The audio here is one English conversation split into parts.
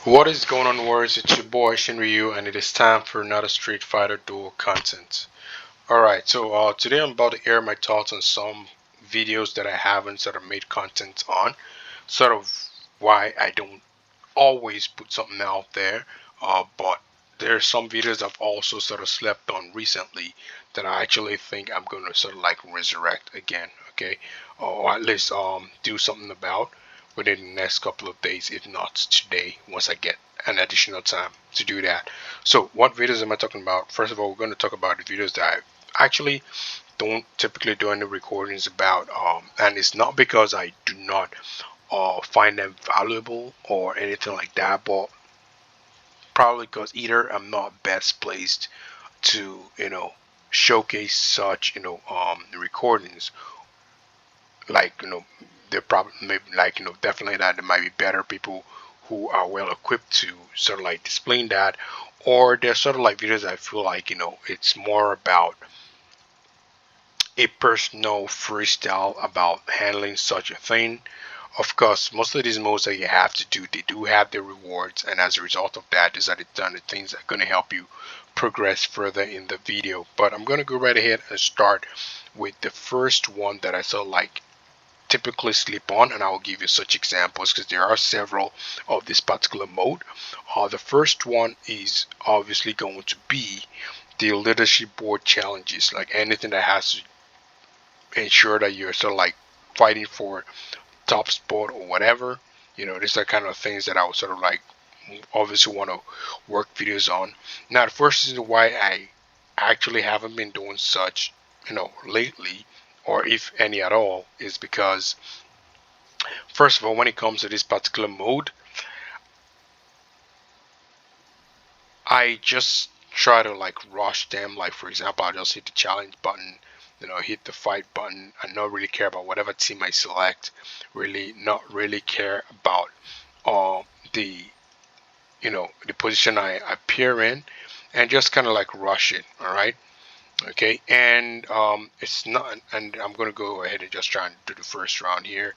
What is going on, Warriors? It's your boy Shinryu, and it is time for another Street Fighter Duel content. Alright, so today I'm about to air my thoughts on some videos that I haven't sort of made content on, sort of why I don't always put something out there, but there's some videos I've also sort of slept on recently that I actually think I'm going to sort of like resurrect again, okay, or at least do something about within the next couple of days, if not today, once I get an additional time to do that. So what videos am I talking about? First of all, we're going to talk about the videos that I actually don't typically do any recordings about, and it's not because I do not find them valuable or anything like that, but probably because either I'm not best placed to showcase such recordings, like they're probably maybe like definitely that there might be better people who are well equipped to sort of like displaying that, or they're sort of like videos I feel like it's more about a personal freestyle about handling such a thing. Of course, most of these modes that you have to do, they do have their rewards, and as a result of that, these are the kind of things that are going to help you progress further in the video. But I'm going to go right ahead and start with the first one that I sort of like typically sleep on, and I will give you such examples because there are several of this particular mode. The first one is obviously going to be the leadership board challenges, like anything that has to ensure that you're sort of like fighting for top spot or whatever. These are kind of things that I would sort of like obviously want to work videos on. Now, the first reason why I actually haven't been doing such, lately, or if any at all, is because first of all, when it comes to this particular mode, I just try to like rush them. Like for example, I just hit the challenge button, hit the fight button, and not really care about whatever team I select. Really, not really care about uh, the the position I appear in, and just kind of like rush it. All right, okay, and it's not, and I'm gonna go ahead and just try and do the first round here,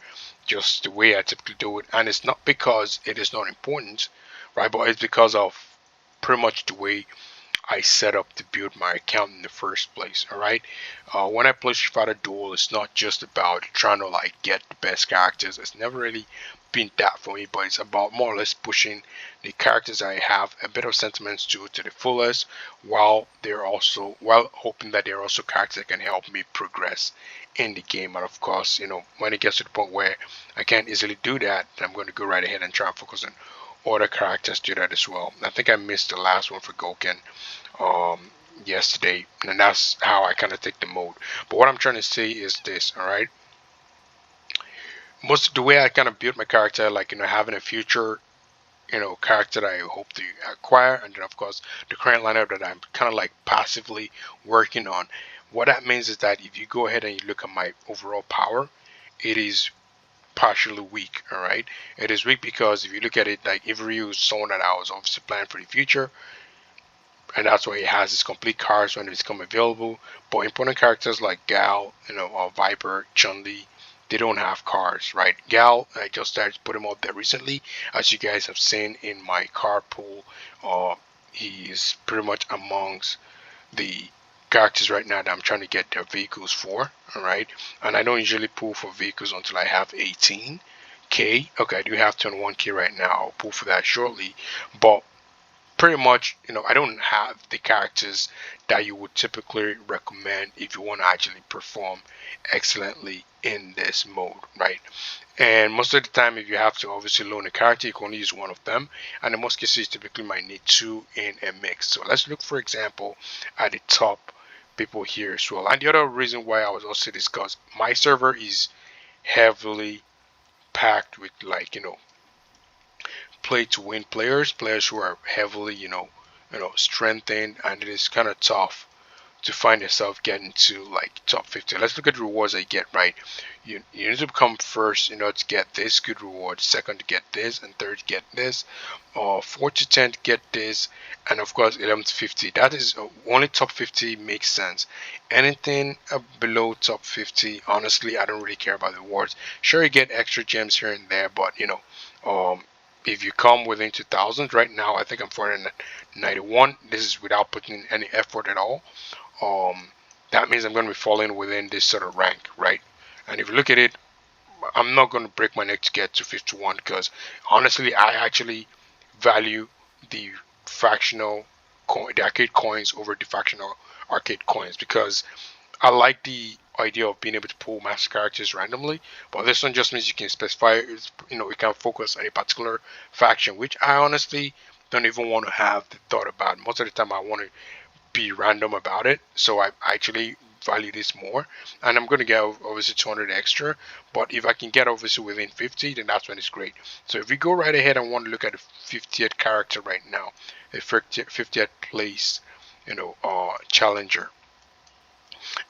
just the way I typically do it, and it's not because it is not important, right? But it's because of pretty much the way I set up to build my account in the first place. All right. When I play Street Fighter Duel, it's not just about trying to like get the best characters. It's never really been that for me, but it's about more or less pushing the characters I have a bit of sentiments to the fullest, while hoping that they're also characters that can help me progress in the game. And of course, when it gets to the point where I can't easily do that, I'm going to go right ahead and try and focus on other characters do that as well. I think I missed the last one for Goken um, yesterday, and that's how I kind of take the mode. But what I'm trying to say is this, all right? Most of the way I kind of build my character, like having a future, character that I hope to acquire, and then of course the current lineup that I'm kind of like passively working on. What that means is that if you go ahead and you look at my overall power, it is partially weak. All right, it is weak because if you look at it, like if you use someone that I was obviously planning for the future, and that's why it has its complete cards when they become available. But important characters like Gal, or Viper, Chun-Li, they don't have cards, right? Gal, I just started to put him out there recently, as you guys have seen in my card pool. He is pretty much amongst the characters right now that I'm trying to get their vehicles for, all right? And I don't usually pull for vehicles until I have 18K. Okay, I do have 21K right now. I'll pull for that shortly, but pretty much, I don't have the characters that you would typically recommend if you want to actually perform excellently in this mode, right? And most of the time, if you have to obviously loan a character, you can only use one of them. And in most cases, you typically might need two in a mix. So let's look, for example, at the top people here as well. And the other reason why I was also this, because my server is heavily packed with like play to win players who are heavily, strengthened, and it is kind of tough to find yourself getting to like top 50. Let's look at the rewards I get, right? You need to become first, to get this good reward, second to get this, and third to get this, or 4 to 10 to get this, and of course 11 to 50. That is only top 50 makes sense. Anything below top 50, honestly, I don't really care about the rewards. Sure, you get extra gems here and there, but um If you come within 2000 right now, I think I'm 491. This is without putting in any effort at all. Um, that means I'm going to be falling within this sort of rank, right? And if you look at it, I'm not going to break my neck to get to 51 because honestly, I actually value the fractional the arcade coins over the fractional arcade coins because I like the idea of being able to pull master characters randomly, but this one just means you can specify, you can focus on a particular faction, which I honestly don't even want to have the thought about. Most of the time, I want to be random about it, so I actually value this more, and I'm going to get obviously 200 extra, but if I can get obviously within 50, then that's when it's great. So if we go right ahead and want to look at the 50th character right now, a 50th place, challenger,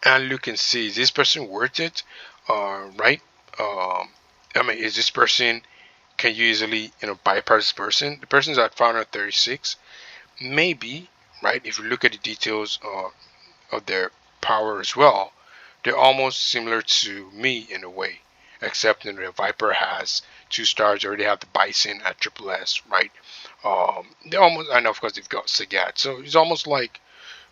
and look and see, is this person worth it, right? um, I mean, is this person, can you easily bypass this person? The person's at 536, maybe, right? If you look at the details of their power as well, they're almost similar to me in a way, except the Viper has 2 stars. They already have the Bison at triple S, right? They almost, and of course they've got Sagat, so it's almost like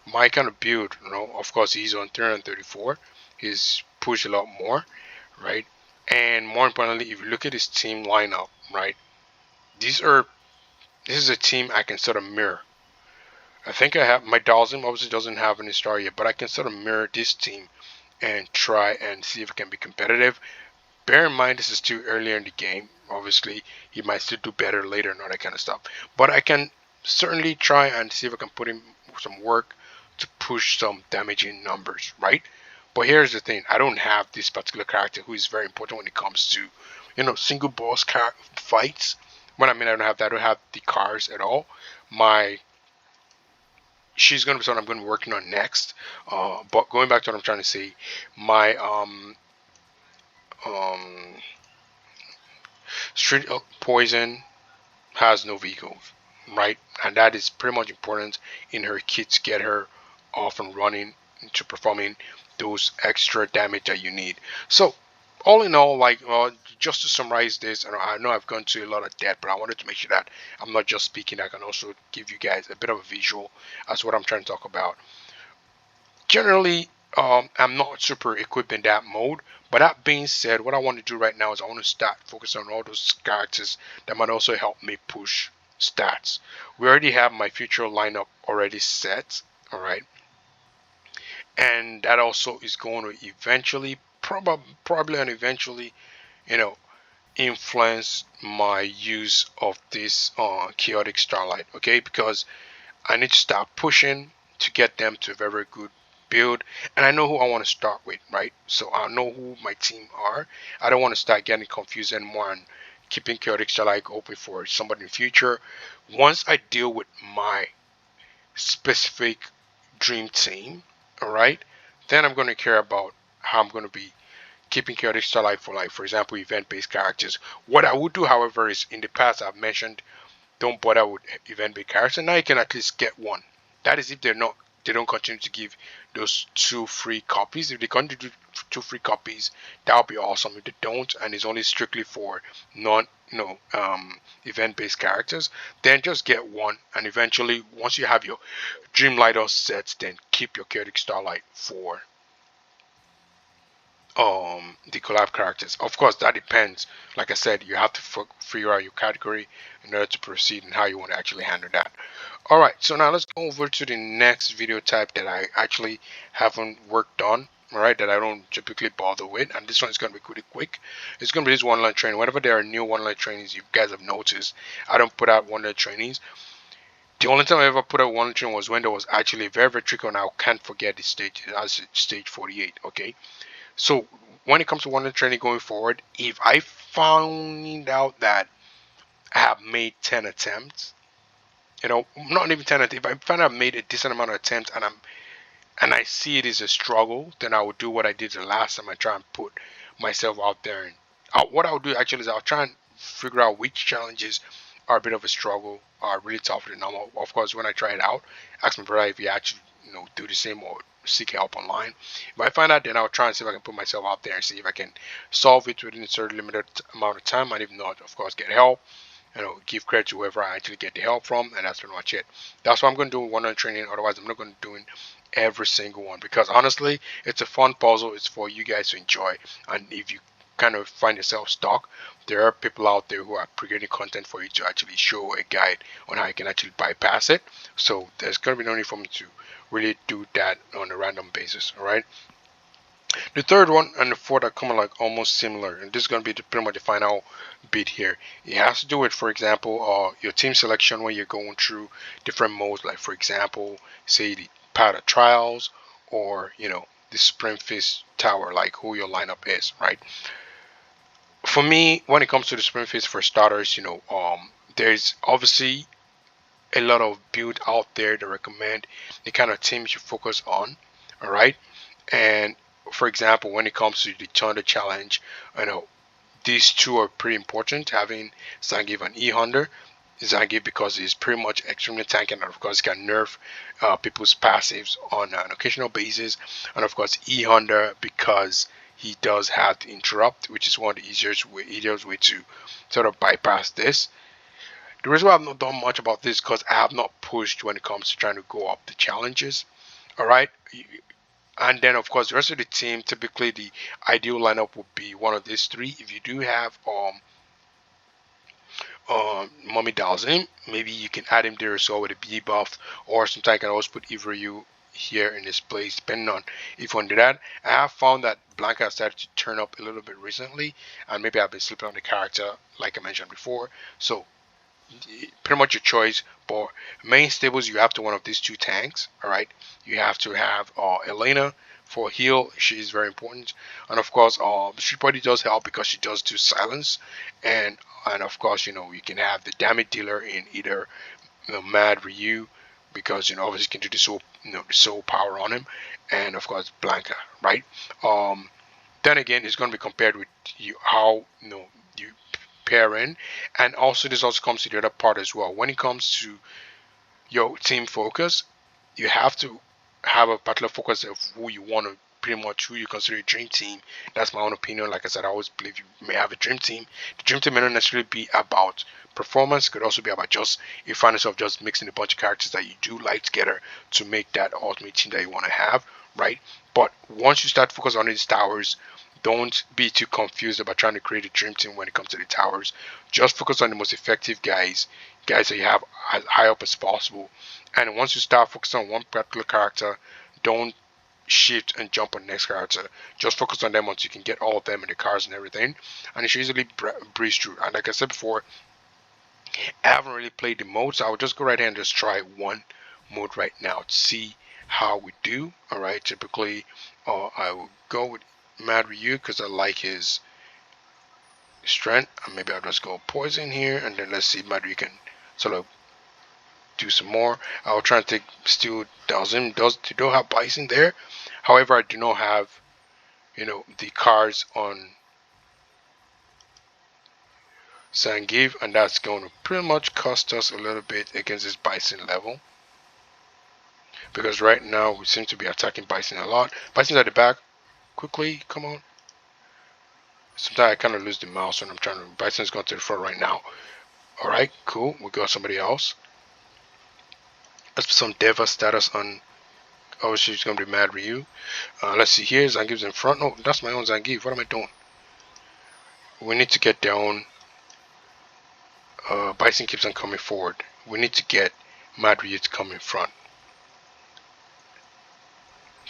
my kind of build. Of course he's on 334. He's pushed a lot more, right? And more importantly, if you look at his team lineup, right, these are this is a team I can sort of mirror. I think I have my Dawson obviously doesn't have any star yet, but I can sort of mirror this team and try and see if it can be competitive. Bear in mind this is too earlier in the game. Obviously, he might still do better later and all that kind of stuff. But I can certainly try and see if I can put in some work to push some damaging numbers, right? But here's the thing: I don't have this particular character who is very important when it comes to, single boss fights. What I mean, I don't have that. I don't have the cars at all. My She's going to be something I'm going to be working on next. But going back to what I'm trying to say, my um, street poison has no vehicles, right? And that is pretty much important in her kit to get her off and running to performing those extra damage that you need. So, all in all, like just to summarize this, and I know I've gone to a lot of depth, but I wanted to make sure that I'm not just speaking. I can also give you guys a bit of a visual as what I'm trying to talk about. Generally, I'm not super equipped in that mode. But that being said, what I want to do right now is I want to start focusing on all those characters that might also help me push stats. We already have my future lineup already set, all right, and that also is going to eventually, probably and eventually, you know, influence my use of this chaotic starlight. Okay, because I need to start pushing to get them to a very good build. And I know who I want to start with, right? So I know who my team are. I don't want to start getting confused anymore and keeping chaotic like open for somebody in the future. Once I deal with my specific dream team, all right, then I'm going to care about how I'm going to be keeping chaotic starlight for, like, for example, event-based characters. What I would do, however, is in the past I've mentioned don't bother with event-based characters. Now you can at least get one. That is if they don't continue to give those 2 free copies. If they continue to do 2 free copies, that would be awesome. If they don't, and it's only strictly for non event-based characters, then just get one. And eventually, once you have your dream light set, then keep your chaotic starlight for the collab characters. Of course, that depends. Like I said, you have to figure out your category in order to proceed and how you want to actually handle that. All right, so now let's go over to the next video type that I actually haven't worked on. All right, that I don't typically bother with, and this one is going to be pretty quick. It's going to be this one-line training. Whenever there are new one-line trainings, you guys have noticed, I don't put out one-line trainings. The only time I ever put out one-line training was when there was actually very, very tricky, and I can't forget the stage. That's stage 48. Okay, so when it comes to one training going forward, if I found out that I have made 10 attempts, not even 10 attempts, if I find I've made a decent amount of attempts and I see it is a struggle, then I will do what I did the last time. I try and put myself out there. And what I'll do actually is I'll try and figure out which challenges are a bit of a struggle, are really tough to normal. Of course, when I try it out, ask my brother if he actually do the same or seek help online. If I find out, then I'll try and see if I can put myself out there and see if I can solve it within a certain limited amount of time. And if not, of course, get help. give credit to whoever I actually get the help from, and that's pretty much it. That's why I'm going to do one-on training. Otherwise, I'm not going to do every single one, because honestly, it's a fun puzzle. It's for you guys to enjoy, and if you kind of find yourself stuck, there are people out there who are creating content for you to actually show a guide on how you can actually bypass it. So there's going to be no need for me to really do that on a random basis. All right. The third one and the fourth are coming like almost similar, and this is going to be pretty much the final bit here. It has to do with, for example, your team selection when you're going through different modes, like for example, say the powder trials, or the sprint fist tower, like who your lineup is, right? For me, when it comes to the sprint fist, for starters, there's obviously a lot of build out there that recommend the kind of teams you focus on. All right. And for example, when it comes to the Thunder Challenge, I know these two are pretty important. Having Zangief and E-Hunter. Zangief because he's pretty much extremely tanky, and of course he can nerf people's passives on an occasional basis. And of course E-Hunter because he does have to interrupt, which is one of the easiest way to sort of bypass this. The reason why I've not done much about this because I have not pushed when it comes to trying to go up the challenges. All right. And then, of course, the rest of the team, typically the ideal lineup would be one of these three. If you do have Mommy Dalsim, maybe you can add him there as well with a B buff, or sometimes I can also put Ivreyu here in this place, depending on if you want to do that. I have found that Blanca has started to turn up a little bit recently, and maybe I've been sleeping on the character, like I mentioned before. So pretty much your choice. But main stables, you have to one of these two tanks. All right, you have to have Elena for heal. She is very important, and of course, she probably does help because she does do silence, and of course, you can have the damage dealer in either Mad Ryu, because obviously you can do the soul power on him, and of course Blanca, right? Then again, it's going to be compared with how you pair in, and also this also comes to the other part as well. When it comes to your team focus, you have to have a particular focus of who you want to, pretty much who you consider a dream team. That's my own opinion. Like I said, I always believe you may have a dream team. The dream team may not necessarily be about performance. It could also be about just you find yourself just mixing a bunch of characters that you do like together to make that ultimate team that you want to have, right? But once you start focusing on these towers, don't be too confused about trying to create a dream team when it comes to the towers. Just focus on the most effective guys that you have as high up as possible. And once you start focusing on one particular character, don't shift and jump on the next character. Just focus on them once you can get all of them in the cars and everything, and you should easily breeze through. And like I said before, I haven't really played the mode, so I will just go right ahead and just try one mode right now to see how we do. All right, typically, I will go with Mad Ryu because I like his strength, and maybe I'll just go poison here, and then let's see if Mad Ryu can sort of do some more. I'll try and take still Dalsim. They don't have Bison there. However, I do not have the cards on Zangief, and that's going to pretty much cost us a little bit against this Bison level, because right now we seem to be attacking Bison a lot. Bison's at the back. Quickly, come on. Sometimes I kind of lose the mouse when I'm trying to. Bison's going to the front right now. All right, cool. We got somebody else. Let's put some Deva status on. Obviously, it's going to be Mad Ryu. Let's see here. Zangief's in front. No, that's my own Zangief. What am I doing? We need to get down. Bison keeps on coming forward. We need to get Mad Ryu to come in front.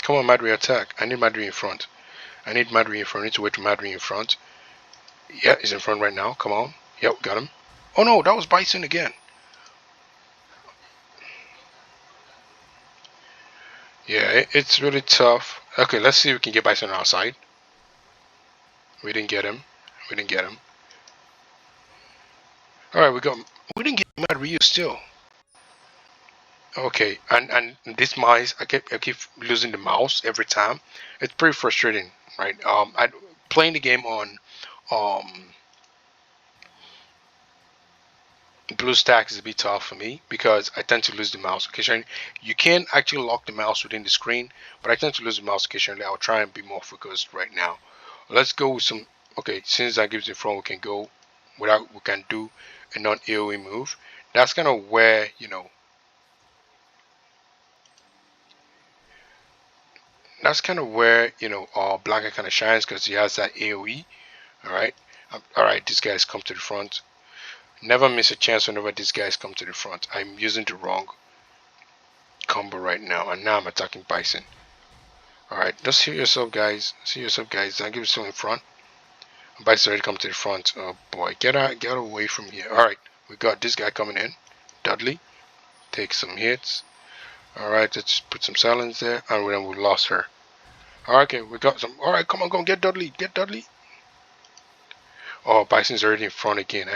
Come on, Mad Ryu, attack. I need Mad Ryu in front. I need Mad Ryu in front. I need to wait for Mad Ryu in front. Yeah, he's in front right now. Come on. Yep, got him. Oh no, that was Bison again. Yeah, it's really tough. Okay, let's see if we can get Bison outside. We didn't get him. We didn't get him. Alright, we didn't get Mad Ryu still. Okay, and this mice, I keep losing the mouse every time. It's pretty frustrating, right? I playing the game on um BlueStack is a bit tough for me because I tend to lose the mouse occasionally. You can actually lock the mouse within the screen, but I tend to lose the mouse occasionally. I'll try and be more focused right now. Let's go with some. Okay, since that gives in front, we can go without we can do a non-AoE move. That's kind of where Blanca kind of shines because he has that AoE. All right, all right. These guys come to the front. Never miss a chance whenever these guys come to the front. I'm using the wrong combo right now, and now I'm attacking Bison. All right, just heal yourself, guys. See yourself, guys. I give yourself in front. Bison already come to the front. Oh boy, get out, get away from here. All right, we got this guy coming in. Dudley, take some hits. All right, let's put some silence there, and then we lost her. All right, okay, we got some. All right, come on, go get Dudley, get Dudley. Oh, Bison's already in front again.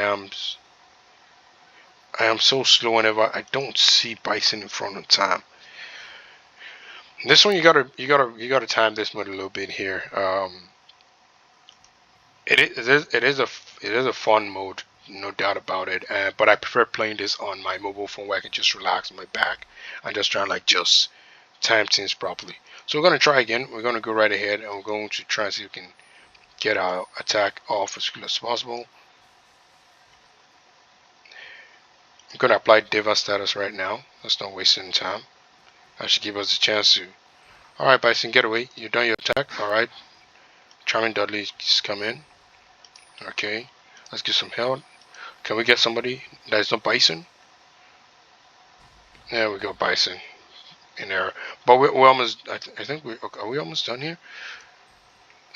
I am so slow whenever I don't see Bison in front of time. This one you gotta time this mode a little bit here. It is a fun mode, no doubt about it. But I prefer playing this on my mobile phone where I can just relax my back and just try and like just time things properly. So we're gonna try again. We're gonna go right ahead and we're going to try and see if we can get our attack off as quickly as possible. I'm gonna apply Deva status right now. Let's not waste any time. That should give us a chance to. Alright, Bison, get away. You've done your attack. Alright. Charming Dudley just come in. Okay. Let's get some help. Can we get somebody that is not Bison? There we go, Bison. In there. But we're almost, I think are we almost done here?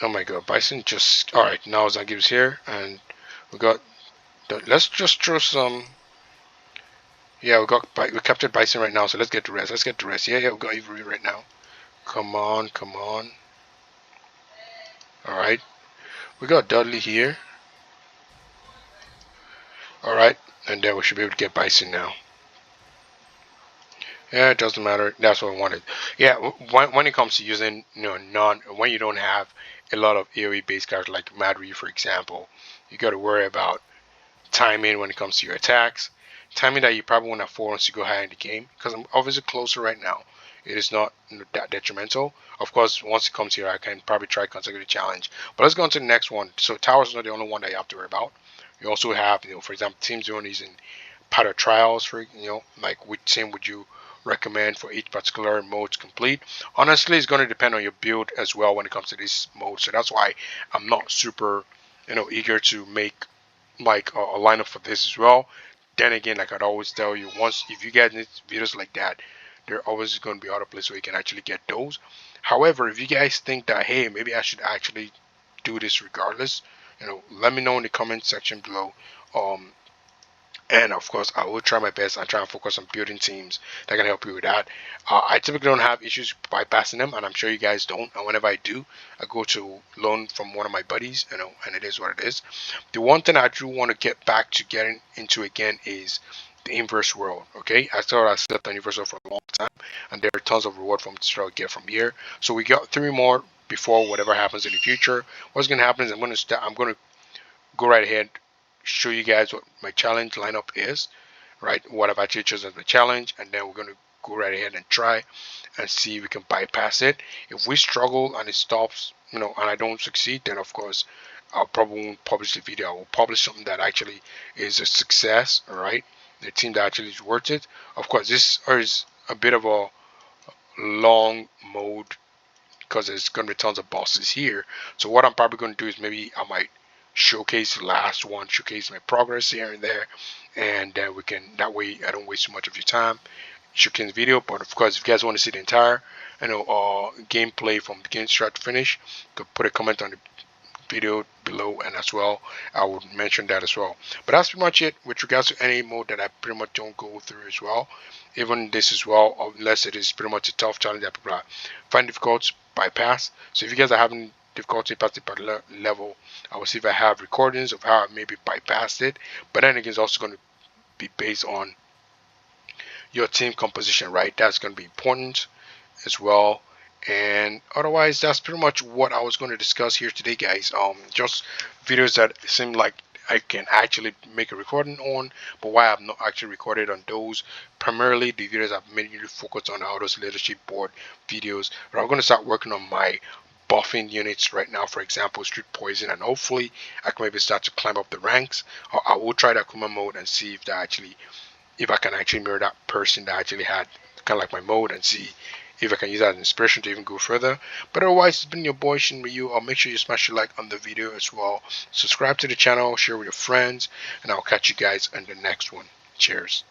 Oh my god, Bison just, alright, now Zangief's here, and we got, let's just throw some, yeah, we captured Bison right now, so let's get the rest, yeah, we got Avery right now. Come on, come on. Alright, we got Dudley here. Alright, and then we should be able to get Bison now. Yeah, it doesn't matter. That's what I wanted. Yeah, when it comes to using, when you don't have a lot of AoE based cards like Madri, for example, you got to worry about timing when it comes to your attacks. Timing that you probably won't afford once you go higher in the game. Because I'm obviously closer right now. It is not that detrimental. Of course, once it comes here, I can probably try consecutive challenge. But let's go on to the next one. So towers is not the only one that you have to worry about. You also have, for example, Team Zone using powder trials for like which team would you recommend for each particular mode to complete. Honestly, it's going to depend on your build as well when it comes to this mode, so that's why I'm not super eager to make like a lineup for this as well. Then again, like I'd always tell you, once if you guys need videos like that, there always going to be other places where you can actually get those. However, if you guys think that hey, maybe I should actually do this regardless, let me know in the comment section below. And of course, I will try my best and try and focus on building teams that can help you with that. I typically don't have issues bypassing them, and I'm sure you guys don't. And whenever I do, I go to loan from one of my buddies, and it is what it is. The one thing I do want to get back to getting into again is the inverse world. Okay, I thought I set the universal for a long time, and there are tons of reward from to get from here. So we got 3 more before whatever happens in the future. What's going to happen is I'm going to go right ahead, show you guys what my challenge lineup is, right? What I've actually chosen as the challenge, and then we're going to go right ahead and try and see if we can bypass it. If we struggle and it stops, and I don't succeed, then of course I'll probably won't publish the video. I will publish something that actually is a success, all right? The team that actually is worth it. Of course, this is a bit of a long mode because there's going to be tons of bosses here. So what I'm probably going to do is maybe I might showcase the last one, showcase my progress here and there, and then we can, that way I don't waste too much of your time showcasing the video. But of course, if you guys want to see the entire gameplay from beginning start to finish, you could put a comment on the video below, and as well I would mention that as well. But that's pretty much it with regards to any mode that I pretty much don't go through as well, even this as well, unless it is pretty much a tough challenge that people find difficult to bypass. So if you guys are having difficulty past the particular level, I will see if I have recordings of how I maybe bypassed it. But then again, it's also going to be based on your team composition, right? That's going to be important as well. And otherwise, that's pretty much what I was going to discuss here today, guys. Just videos that seem like I can actually make a recording on, but why I've not actually recorded on those. Primarily, the videos I've mainly focused on are those leadership board videos. But I'm going to start working on my buffing units right now, for example street poison, and hopefully I can maybe start to climb up the ranks. Or I will try the Akuma mode and see if that actually, if I can actually mirror that person that actually had kind of like my mode, and see if I can use that as inspiration to even go further. But otherwise, it's been your boy Shin Ryu. I'll make sure you smash a like on the video as well. Subscribe to the channel, share with your friends, and I'll catch you guys in the next one. Cheers.